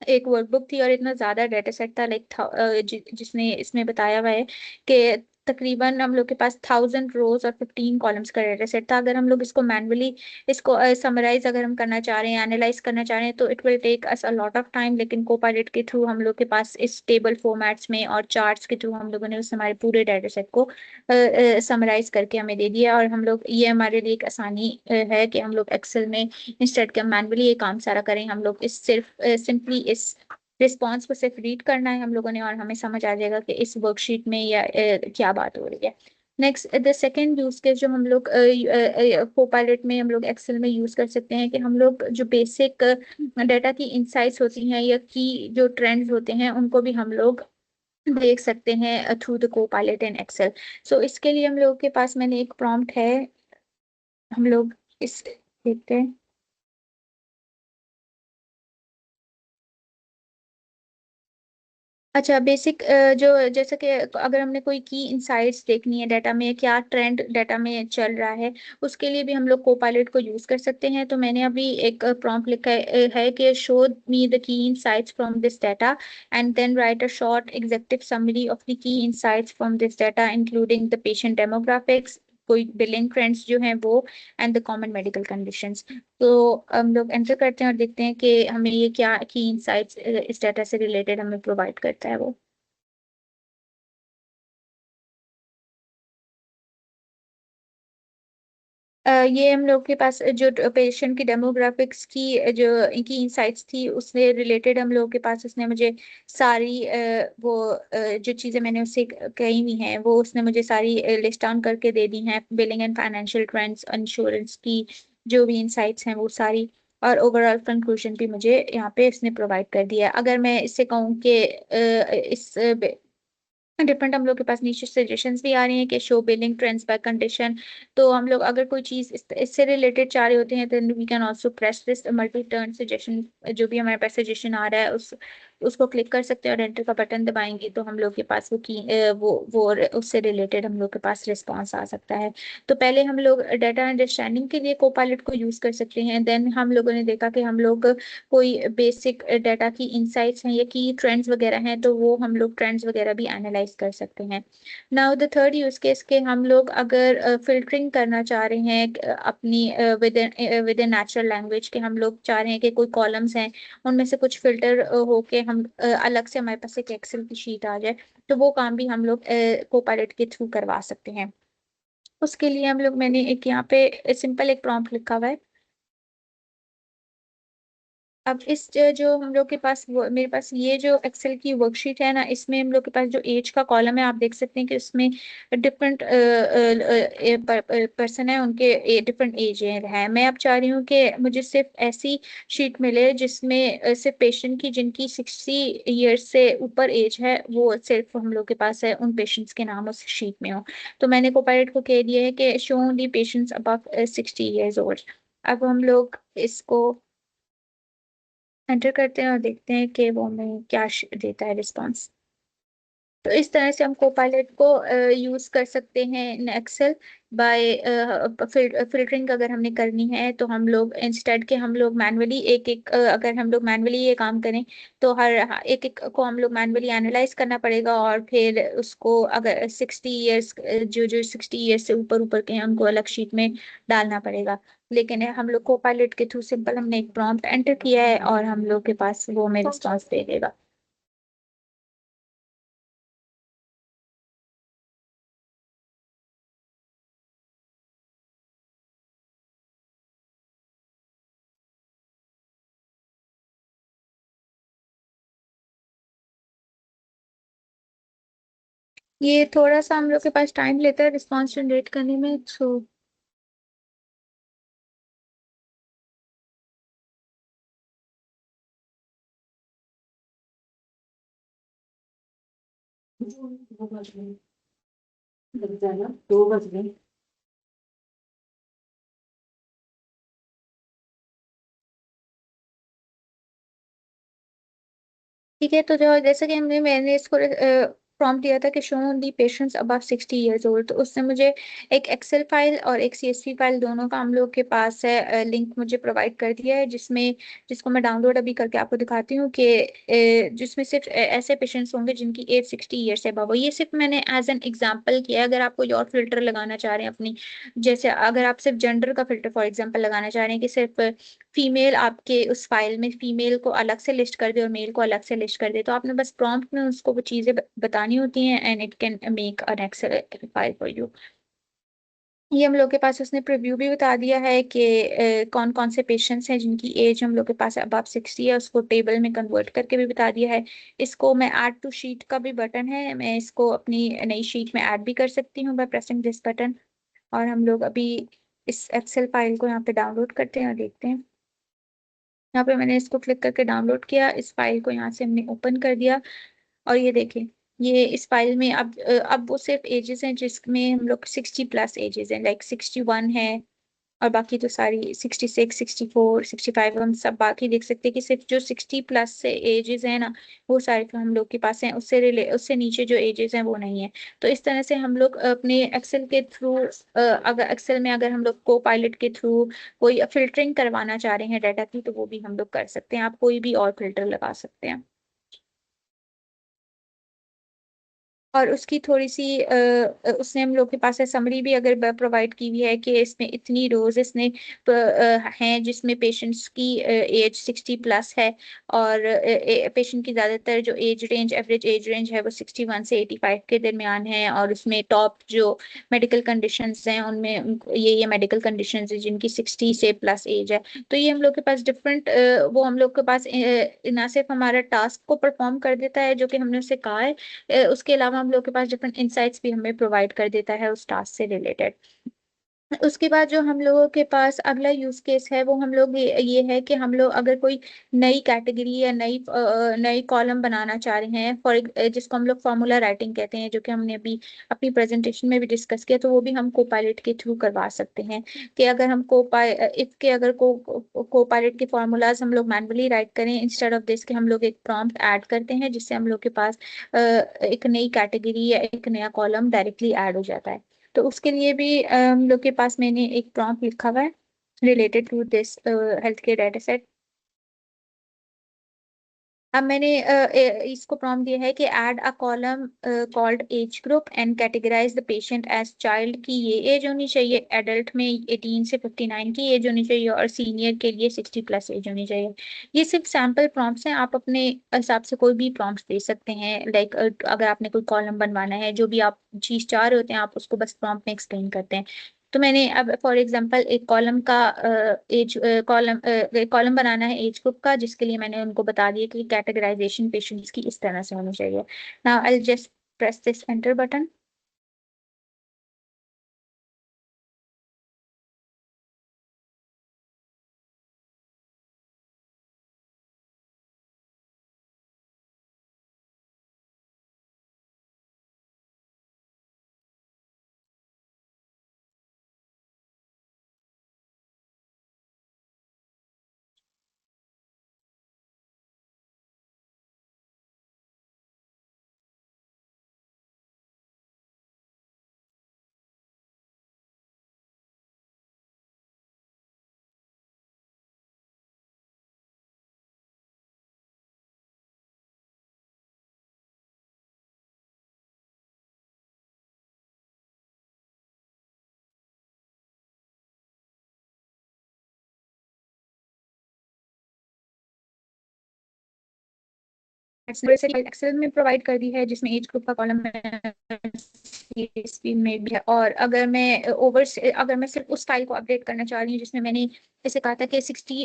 A: एक वर्कबुक थी, और इतना ज्यादा डाटा सेट था, लाइक जिसने इसमें बताया हुआ है कि तकरीबन हम लोग के पास 1000 रोज और 15 कॉलम्स का डाटा सेट था। अगर हम लोग इसको मैनुअली इसको समराइज अगर हम करना चाह रहे हैं, एनालाइज करना चाह रहे हैं, तो it will take us a lot of time. लेकिन कोपायलट के थ्रू हम लोग के पास इस टेबल फॉर्मेट्स में और चार्ट्स के थ्रू हम लोगों ने उस हमारे पूरे डाटा सेट को समराइज करके हमें दे दिया। और हम लोग ये हमारे लिए एक आसानी है कि हम लोग एक्सेल में इंस्टेड के मैनुअली ये काम सारा करें, हम लोग इस सिर्फ सिंपली इस रिस्पॉन्स को सिर्फ रीड करना है हम लोगों ने, और हमें समझ आ जाएगा कि इस वर्कशीट में या क्या बात हो रही है। Next the second use case जो हम लोग कोपायलट में हम लोग एक्सेल में यूज कर सकते हैं, कि हम लोग जो बेसिक डाटा की इंसाइट्स होती हैं या की जो ट्रेंड्स होते हैं उनको भी हम लोग देख सकते हैं through the copilot in Excel. So इसके लिए हम लोग के पास मैंने एक प्रॉम्प्ट है, हम लोग इस देखते हैं। अच्छा, बेसिक जो जैसे कि अगर हमने कोई की इंसाइट्स देखनी है डाटा में, क्या ट्रेंड डाटा में चल रहा है, उसके लिए भी हम लोग कोपायलट को यूज कर सकते हैं। तो मैंने अभी एक प्रॉम्प्ट लिखा है कि show me the key insights from this data and then write a short executive summary of the key insights from this data including the patient demographics, कोई बिलिंग ट्रेंड्स जो हैं वो, and the common medical conditions. तो हम लोग enter करते हैं और देखते हैं कि हमें ये क्या की इंसाइट्स इस डाटा से रिलेटेड हमें प्रोवाइड करता है वो। ये हम लोग के पास जो पेशेंट की डेमोग्राफिक्स की जो इनकी इंसाइट्स थी उससे रिलेटेड हम लोग के पास उसने मुझे सारी जो चीज़ें मैंने उससे कही हुई हैं वो उसने मुझे सारी लिस्ट डाउन करके दे दी हैं। Billing and financial trends, insurance की जो भी इंसाइट्स हैं वो सारी। और ओवरऑल कंक्लूजन भी मुझे यहाँ पे इसने प्रोवाइड कर दिया है। अगर मैं इससे कहूँ कि इस डिफरेंट हम लोग के पास नीचे सजेशंस भी आ रही हैं कि show billing trends bye condition. तो हम लोग अगर कोई चीज इससे रिलेटेड चाह रहे होते हैं then we can also press this multi turn suggestion. जो भी हमारे पास सजेशन आ रहा है उसको क्लिक कर सकते हैं और एंटर का बटन दबाएंगे तो हम लोग के पास वो उससे रिलेटेड हम लोग के पास रिस्पॉन्स आ सकता है। तो पहले हम लोग डाटा अंडरस्टैंडिंग के लिए कोपायलट को यूज कर सकते हैं। देन हम लोगों ने देखा कि हम लोग कोई बेसिक डाटा की इंसाइट्स हैं या की ट्रेंड्स वगैरह हैं तो वो हम लोग ट्रेंड्स वगैरह भी एनालाइज कर सकते हैं। Now the third use case के हम लोग अगर फिल्टरिंग करना चाह रहे हैं अपनी विद इन नेचुरल लैंग्वेज के हम लोग चाह रहे हैं कि कोई कॉलम्स हैं उनमें से कुछ फिल्टर होके हम अलग से हमारे पास एक एक्सेल की शीट आ जाए तो वो काम भी हम लोग कोपायलट के थ्रू करवा सकते हैं। उसके लिए हम लोग मैंने एक यहाँ पे सिंपल एक प्रॉम्प्ट लिखा हुआ है। अब इस जो हम लोग के पास मेरे पास ये जो एक्सेल की वर्कशीट है ना इसमें हम लोग के पास जो एज का कॉलम है आप देख सकते हैं कि उसमें डिफरेंट पर्सन है उनके डिफरेंट एज है। मैं अब चाह रही हूँ कि मुझे सिर्फ ऐसी शीट मिले जिसमें सिर्फ पेशेंट की जिनकी 60 ईयर्स से ऊपर एज है वो सिर्फ हम लोग के पास है उन पेशेंट्स के नाम उस शीट में हो। तो मैंने कोपायलट को कह दिया है कि शो दी पेशेंट्स अबव 60 ईयर्स ओल्ड। अब हम लोग इसको एंटर करते हैं और देखते हैं कि वो हमें क्या देता है रिस्पॉन्स। तो इस तरह से हम कोपायलट को यूज कर सकते हैं इन एक्सेल बाय फिल्टरिंग। अगर हमने करनी है तो हम लोग इंस्टेड के हम लोग मैनुअली एक एक अगर हम लोग मैनुअली ये काम करें तो हर एक एक को हम लोग मैनुअली एनालाइज करना पड़ेगा और फिर उसको अगर 60 ईयर्स जो 60 ईयर्स से ऊपर ऊपर के हैं उनको अलग शीट में डालना पड़ेगा। लेकिन हम लोग कोपायलट के थ्रू सिंपल हमने एक प्रॉम्प्ट एंटर किया है और हम लोग के पास वो हमें रिस्पॉन्स दे देगा। ये थोड़ा सा हम लोग के पास टाइम लेता है रिस्पॉन्स जनरेट करने में सो
B: लग जाएगा 2 बज गए।
A: ठीक है। तो जो जैसे कि मैंने इसको प्रॉम्प्ट दिया था कि शो दी पेशेंट्स अबव 60 ईयर्स ओल्ड तो उसने मुझे एक एक्सेल फाइल और एक सीएसवी फाइल दोनों का हम लोग के पास है लिंक मुझे प्रोवाइड कर दिया है जिसको मैं डाउनलोड अभी करके आपको दिखाती हूँ कि जिसमें सिर्फ ऐसे पेशेंट्स होंगे जिनकी एज 60 ईयर्स से अबव हो। ये सिर्फ मैंने एज एन एग्जाम्पल किया है। अगर आप कोई और फिल्टर लगाना चाह रहे हैं अपनी जैसे अगर आप सिर्फ जेंडर का फिल्टर फॉर एग्जाम्पल लगाना चाह रहे हैं कि सिर्फ फीमेल आपके उस फाइल में फीमेल को अलग से लिस्ट कर दे और मेल को अलग से लिस्ट कर दे तो आपने बस प्रॉम्प्ट में उसको वो चीजें बतानी होती हैं and it can make an Excel file for you. ये हम लोग के पास उसने प्रीव्यू भी बता दिया है कि कौन कौन से पेशेंट्स हैं जिनकी एज हम लोग के पास अबव 60 है उसको टेबल में कन्वर्ट करके भी बता दिया है। इसको मैं ऐड टू शीट का भी बटन है मैं इसको अपनी नई शीट में ऐड भी कर सकती हूँ बाय प्रेसिंग दिस बटन। और हम लोग अभी इस एक्सेल फाइल को यहाँ पे डाउनलोड करते हैं और देखते हैं। यहाँ पे मैंने इसको क्लिक करके डाउनलोड किया इस फाइल को यहाँ से हमने ओपन कर दिया और ये देखें ये इस फाइल में अब वो सिर्फ एजेस हैं जिसमें हम लोग 60 प्लस एजेस हैं लाइक 61 है और बाकी तो सारी 66 64 65 हम सब बाकी देख सकते हैं कि सिर्फ जो 60 प्लस से एजेस है ना वो सारे तो हम लोग के पास हैं उससे नीचे जो एजेस हैं वो नहीं है। तो इस तरह से हम लोग अपने एक्सेल के थ्रू अगर एक्सेल में अगर हम लोग को पायलट के थ्रू कोई फिल्टरिंग करवाना चाह रहे हैं डाटा की तो वो भी हम लोग कर सकते हैं। आप कोई भी और फिल्टर लगा सकते हैं। और उसकी थोड़ी सी उसने हम लोग के पास है समरी भी अगर प्रोवाइड की हुई है कि इसमें इतनी रोज इसने हैं जिसमें पेशेंट्स की एज 60 प्लस है और पेशेंट की ज्यादातर जो age range average age range है वो 61 से 85 के दरमियान है और उसमें टॉप जो मेडिकल कंडीशंस हैं उनमें ये मेडिकल कंडीशंस है जिनकी 60 से प्लस एज है। तो ये हम लोग के पास डिफरेंट वो हम लोग के पास ना सिर्फ हमारा टास्क को परफॉर्म कर देता है जो कि हमने उससे कहा है उसके अलावा हम लोग के पास डिफरेंट इंसाइट्स भी हमें प्रोवाइड कर देता है उस टास्क से रिलेटेड। उसके बाद जो हम लोगों के पास अगला यूज केस है वो हम लोग ये है कि हम लोग अगर कोई नई कैटेगरी या नई कॉलम बनाना चाह रहे हैं फॉर जिसको हम लोग फॉर्मूला राइटिंग कहते हैं, जो कि हमने अभी अपनी प्रेजेंटेशन में भी डिस्कस किया, तो वो भी हम कोपायलट के थ्रू करवा सकते हैं। कि अगर हम इफ के अगर कोपायलट के फॉर्मूलाज हम लोग मैनुअली राइट करें, इंस्टेड ऑफ दिस के हम लोग एक प्रॉम्प्ट ऐड करते हैं जिससे हम लोग के पास एक नई कैटेगरी या एक नया कॉलम डायरेक्टली ऐड हो जाता है। तो उसके लिए भी हम लोग के पास मैंने एक प्रॉम्प्ट लिखा हुआ है related to this health care data set. अब मैंने इसको प्रॉम्प्ट दिया है कि add a column called age group and categorise the patient as child की ये एज होनी चाहिए, एडल्ट में 18 से 59 की एज होनी चाहिए और सीनियर के लिए 60 प्लस एज होनी चाहिए। ये सिर्फ सैम्पल प्रॉम्प्ट्स हैं, आप अपने हिसाब से कोई भी प्रॉम्प्ट्स दे सकते हैं। लाइक अगर आपने कोई कॉलम बनवाना है, जो भी आप चीज चाह रहे होते हैं आप उसको बस प्रॉम्प्ट में एक्सप्लेन करते हैं। तो मैंने अब फॉर एग्जांपल एक कॉलम का एज कॉलम बनाना है एज ग्रुप का, जिसके लिए मैंने उनको बता दिया कि कैटेगराइजेशन पेशेंट्स की इस तरह से होनी चाहिए। Now I just press this enter button. Excel में प्रोवाइड कर दी है जिसमें एज ग्रुप का कॉलम CSV में भी है। और अगर मैं अगर मैं सिर्फ उस फाइल को अपडेट करना चाह रही हूँ जिसमें मैंने ऐसे कहा था कि 60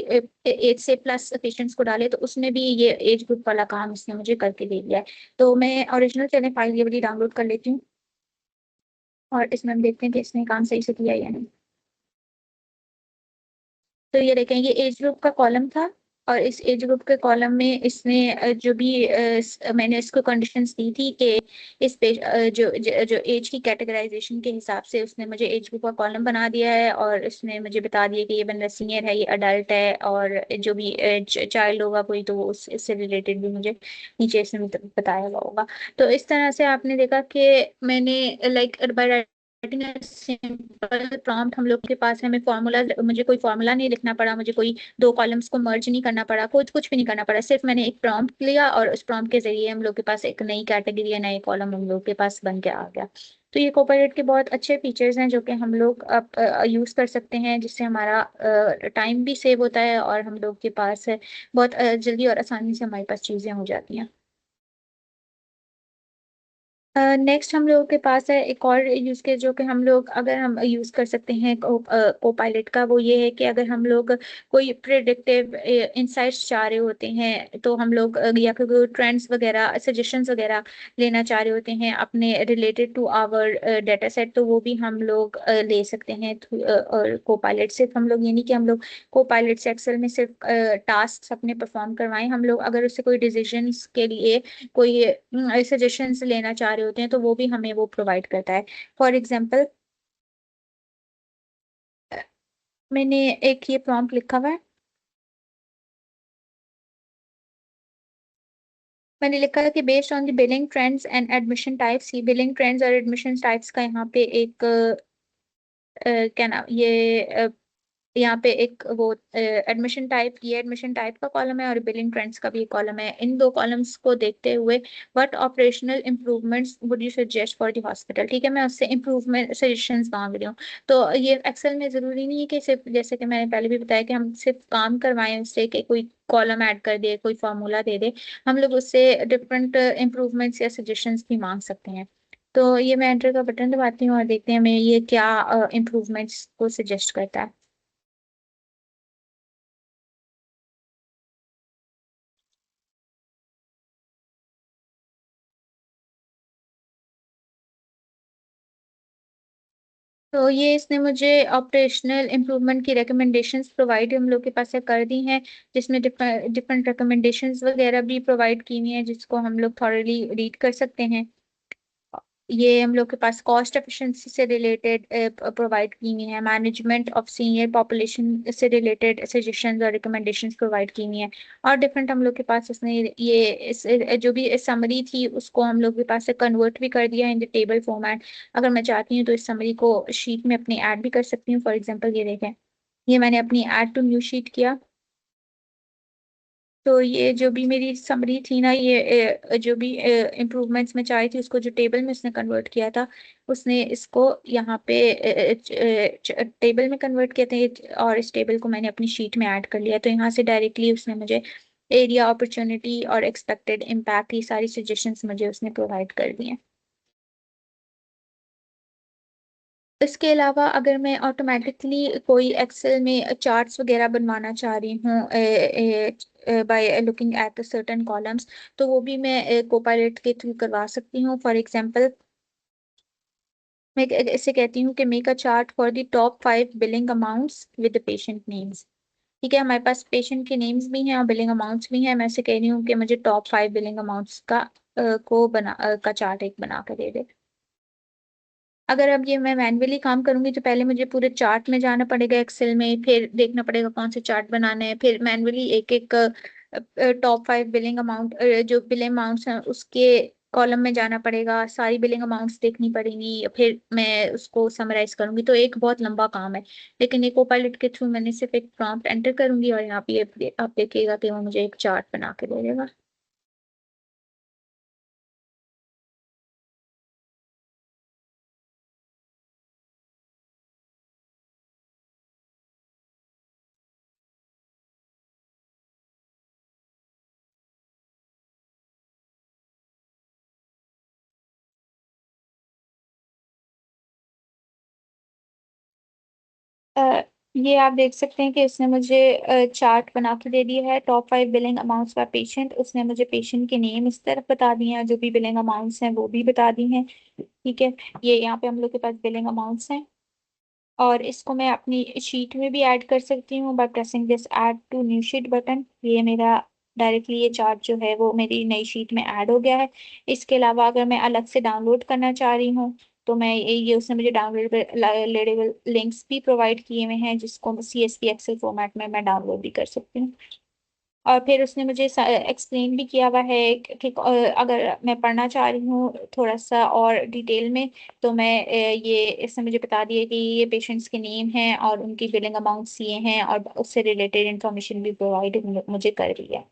A: एज से प्लस पेशेंट्स को डाले, तो उसमें भी ये एज ग्रुप वाला काम इसने मुझे करके दे दिया है। तो मैं ओरिजिनल चैनल फाइल ये वाली डाउनलोड कर लेती हूँ और इसमें हम देखते हैं कि इसने काम सही से किया है या नहीं। तो ये देखें, ये एज ग्रुप का कॉलम था और इस एज ग्रुप के कॉलम में इसने जो भी मैंने इसको कंडीशंस दी थी कि जो एज की कैटेगराइजेशन के हिसाब से उसने मुझे एज ग्रुप का कॉलम बना दिया है। और इसने मुझे बता दिया कि ये बंदा सीनियर है, ये अडल्ट है, और जो भी चाइल्ड होगा कोई तो वो इससे रिलेटेड भी मुझे नीचे इसने बताया हुआ होगा। तो इस तरह से आपने देखा कि मैंने लाइक बाय सिंपल प्रॉम्प्ट हम लोग के पास है, हमें फॉर्मूला, मुझे कोई फॉर्मूला नहीं लिखना पड़ा, मुझे कोई दो कॉलम्स को मर्ज नहीं करना पड़ा, कुछ भी नहीं करना पड़ा, सिर्फ मैंने एक प्रॉम्प्ट लिया और उस प्रॉम्प्ट के जरिए हम लोग के पास एक नई कैटेगरी या नए कॉलम हम लोग के पास बन के आ गया। तो ये कोपायलट के बहुत अच्छे फीचर्स हैं जो कि हम लोग अब यूज कर सकते हैं, जिससे हमारा टाइम भी सेव होता है और हम लोग के पास बहुत जल्दी और आसानी से हमारे पास चीजें हो जाती हैं। नेक्स्ट हम लोगों के पास है एक और यूज केस जो कि हम लोग अगर हम यूज कर सकते हैं कोपायलट का, वो ये है कि अगर हम लोग कोई प्रिडिक्टिव इंसाइट्स चाह रहे होते हैं, तो हम लोग या फिर कोई ट्रेंड्स वगैरह सजेशंस वगैरह लेना चाह रहे होते हैं अपने related to our data set, तो वो भी हम लोग ले सकते हैं। और कोपायलट सिर्फ हम लोग ये नहीं कि हम लोग कोपायलट से एक्सेल में सिर्फ टास्क अपने परफॉर्म करवाएं, हम लोग अगर उससे कोई डिसीजंस के लिए कोई सजेशंस लेना चाह रहे होते हैं तो वो भी हमें वो प्रोवाइड करता है। फॉर एग्जांपल मैंने एक ये प्रॉम्प्ट लिखा हुआ है। मैंने लिखा है कि based on the billing trends and admission types, he billing trends और एडमिशन टाइप्स का यहाँ पे एक क्या नाम ये यहाँ पे एक वो एडमिशन टाइप, ये एडमिशन टाइप का कॉलम है और बिलिंग ट्रेंड्स का भी एक कॉलम है। इन दो कॉलम्स को देखते हुए what operational improvements would you suggest for the hospital, ठीक है, मैं उससे इंप्रूवमेंट सजेशंस मांग रही हूँ। तो ये एक्सेल में जरूरी नहीं है कि सिर्फ, जैसे कि मैंने पहले भी बताया, कि हम सिर्फ काम करवाएं उससे कि कोई कॉलम ऐड कर दे, कोई फॉर्मूला दे दे, हम लोग उससे डिफरेंट इंप्रूवमेंट्स या सजेशंस भी मांग सकते हैं। तो ये मैं एंटर का बटन दबाती हूँ और देखते हैं मैं ये क्या इंप्रूवमेंट्स को सजेस्ट करता है। तो ये इसने मुझे ऑपरेशनल इम्प्रूवमेंट की रिकमेंडेशंस प्रोवाइड हम लोग के पास से कर दी हैं, जिसमें डिफरेंट रिकमेंडेशंस वगैरह भी प्रोवाइड की हुई हैं, जिसको हम लोग थॉरली रीड कर सकते हैं। ये हम लोग के पास कॉस्ट एफिशिएंसी से रिलेटेड प्रोवाइड की हुई है, मैनेजमेंट ऑफ सीनियर पॉपुलेशन से रिलेटेड सजेशंस और रिकमेंडेशंस प्रोवाइड की हुई हैं। और डिफरेंट हम लोग के पास इसने ये जो भी समरी थी उसको हम लोग के पास से कन्वर्ट भी कर दिया इन द टेबल फॉर्मेट। अगर मैं चाहती हूँ तो इस समरी को शीट में अपनी ऐड भी कर सकती हूँ। फॉर एग्जाम्पल ये देखें, ये मैंने अपनी ऐड टू न्यू शीट किया। तो ये जो भी मेरी समरी थी ना, ये जो भी इम्प्रूवमेंट्स में चाहिए थी उसको जो टेबल में उसने कन्वर्ट किया था, उसने इसको यहाँ पे टेबल में कन्वर्ट किया था, और इस टेबल को मैंने अपनी शीट में ऐड कर लिया। तो यहाँ से डायरेक्टली उसने मुझे एरिया, अपॉर्चुनिटी और एक्सपेक्टेड इम्पैक्ट, ये सारी सजेशंस मुझे उसने प्रोवाइड कर दिए। इसके अलावा अगर मैं ऑटोमेटिकली कोई एक्सेल में चार्ट्स वगैरह बनवाना चाह रही हूँ by looking at certain columns, तो वो भी मैं कोपायलट के थ्रू करवा सकती हूँ। फॉर एग्जांपल मैं इसे कहती हूँ कि make a chart for the top 5 billing amounts with patient names. ठीक है, हमारे पास पेशेंट के नेम्स भी हैं और बिलिंग अमाउंट्स भी हैं। मैं इसे कह रही हूँ कि मुझे टॉप 5 बिलिंग अमाउंट्स का का चार्ट एक बना कर दे दे। अगर अब ये मैं मैन्युअली काम करूंगी तो पहले मुझे पूरे चार्ट में जाना पड़ेगा एक्सेल में, फिर देखना पड़ेगा कौन से चार्ट बनाने हैं, फिर मैन्युअली एक एक टॉप 5 बिलिंग अमाउंट, जो बिलिंग अमाउंट्स हैं उसके कॉलम में जाना पड़ेगा, सारी बिलिंग अमाउंट्स देखनी पड़ेंगी, फिर मैं उसको समराइज करूंगी। तो एक बहुत लंबा काम है। लेकिन ये कोपायलट के थ्रू मैंने सिर्फ एक प्रॉम्प्ट एंटर करूंगी और यहाँ पे आप देखिएगा कि वो मुझे एक चार्ट बना के दे देगा। अ, ये आप देख सकते हैं कि उसने मुझे चार्ट बना के दे दिया है, टॉप 5 बिलिंग अमाउंट्स का पेशेंट। उसने मुझे पेशेंट के नेम इस तरफ बता दिए हैं, जो भी बिलिंग अमाउंट्स हैं वो भी बता दी हैं। ठीक है, ये यहाँ पे हम लोग के पास बिलिंग अमाउंट्स हैं, और इसको मैं अपनी शीट में भी ऐड कर सकती हूँ by pressing this add to new sheet button. ये मेरा डायरेक्टली ये चार्ट जो है वो मेरी नई शीट में ऐड हो गया है। इसके अलावा अगर मैं अलग से डाउनलोड करना चाह रही हूँ तो मैं ये उसने मुझे डाउनलोडेबल लिंक्स भी प्रोवाइड किए हुए हैं, जिसको CSV एक्सेल फॉर्मेट में मैं डाउनलोड भी कर सकती हूँ। और फिर उसने मुझे एक्सप्लेन भी किया हुआ है कि अगर मैं पढ़ना चाह रही हूँ थोड़ा सा और डिटेल में, तो मैं ये इसने मुझे बता दिया कि ये पेशेंट्स के नेम हैं और उनकी बिलिंग अमाउंट्स ये हैं, और उससे रिलेटेड इंफॉर्मेशन भी प्रोवाइड मुझे कर रही है।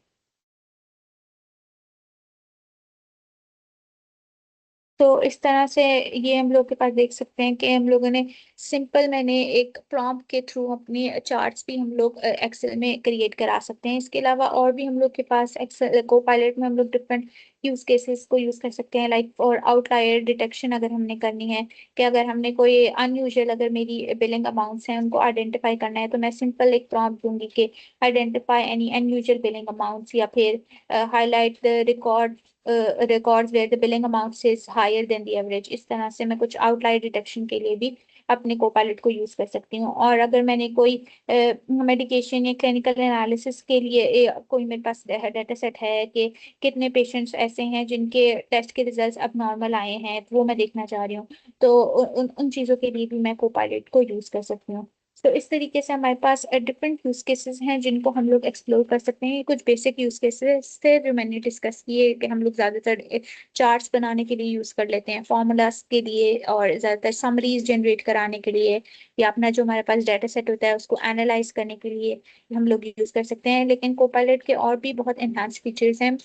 A: तो इस तरह से ये हम लोग के पास देख सकते हैं कि हम लोगों ने सिंपल, मैंने एक प्रॉम्प्ट के थ्रू अपनी चार्ट्स भी हम लोग एक्सेल में क्रिएट करा सकते हैं। इसके अलावा और भी हम लोग के पास एक्सेल को पायलट में हम लोग डिफरेंट यूज केसेस को यूज कर सकते हैं, लाइक फॉर आउटलायर डिटेक्शन अगर हमने करनी है, कि अगर हमने कोई अनयूजुअल, अगर मेरी बिलिंग अमाउंट्स हैं उनको आइडेंटिफाई करना है, तो मैं सिंपल एक प्रॉम्प्ट दूंगी कि identify any unusual billing amounts, या फिर highlight the records where the billing amount is higher than the average। इस तरह से मैं कुछ आउटलायर डिटेक्शन के लिए भी अपने कोपायलट को यूज कर सकती हूँ। और अगर मैंने कोई मेडिकेशन या क्लिनिकल एनालिसिस के लिए कोई मेरे पास डाटा सेट है कि कितने पेशेंट्स ऐसे हैं जिनके टेस्ट के रिजल्ट्स अब नॉर्मल आए हैं, वो मैं देखना चाह रही हूँ, तो उन चीज़ों के लिए भी मैं कोपायलट को यूज कर सकती हूँ। तो इस तरीके से हमारे पास डिफरेंट यूज केसेस हैं जिनको हम लोग एक्सप्लोर कर सकते हैं। ये कुछ बेसिक यूज केसेस थे जो मैंने डिस्कस किए, कि हम लोग ज्यादातर चार्ट्स बनाने के लिए यूज कर लेते हैं, फॉर्मूलाज के लिए, और ज्यादातर समरीज जनरेट कराने के लिए, या अपना जो हमारे पास डाटा सेट होता है उसको एनालाइज करने के लिए हम लोग यूज कर सकते हैं। लेकिन कोपायलट के और भी बहुत एनहांस फीचर्स हैं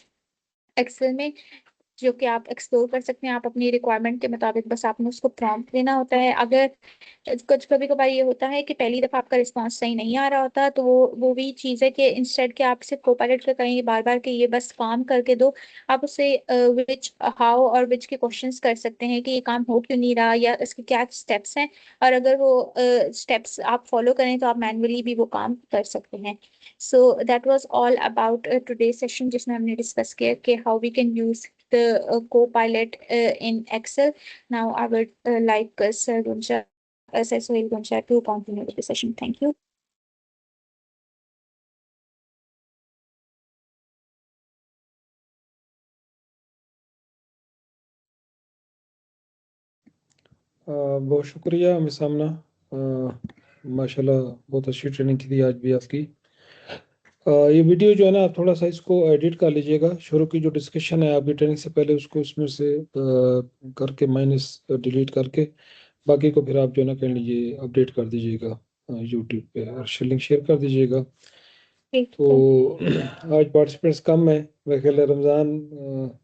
A: एक्सेल में, जो कि आप एक्सप्लोर कर सकते हैं। आप अपनी रिक्वायरमेंट के मुताबिक बस आपने उसको प्रॉम्प्ट देना होता है। अगर कुछ कभी कभार ये होता है कि पहली दफा आपका रिस्पांस सही नहीं आ रहा होता, तो वो भी चीज़ है कि इंस्टेड के आप सिर्फ कोपायलट का कहेंगे बार बार कि ये बस काम करके दो, आप उसे विच, हाउ और विच के क्वेश्चंस कर सकते हैं कि ये काम हो क्यों नहीं रहा, या इसके क्या स्टेप्स हैं। और अगर वो स्टेप्स आप फॉलो करें तो आप मैन्युअली भी वो काम कर सकते हैं। So that was all about today session, जिसमें हमने डिस्कस किया कि how we can use the Copilot in Excel. Now I would like Sir Gunja said, so he's going to share to continue with the session. Thank you.
C: बहुत शुक्रिया miss आमना, माशाल्लाह बहुत अच्छी training की थी आज भी आपकी। ये वीडियो जो है ना, आप थोड़ा सा इसको एडिट कर लीजिएगा। शुरू की जो डिस्कशन है आपकी ट्रेनिंग से पहले, उसको इसमें से करके माइनस डिलीट करके बाकी को फिर आप जो है ना कह लीजिए अपडेट कर दीजिएगा यूट्यूब पे, और लिंक शेयर कर दीजिएगा। तो आज पार्टिसिपेंट्स कम है, मेरे ख्याल है रमज़ान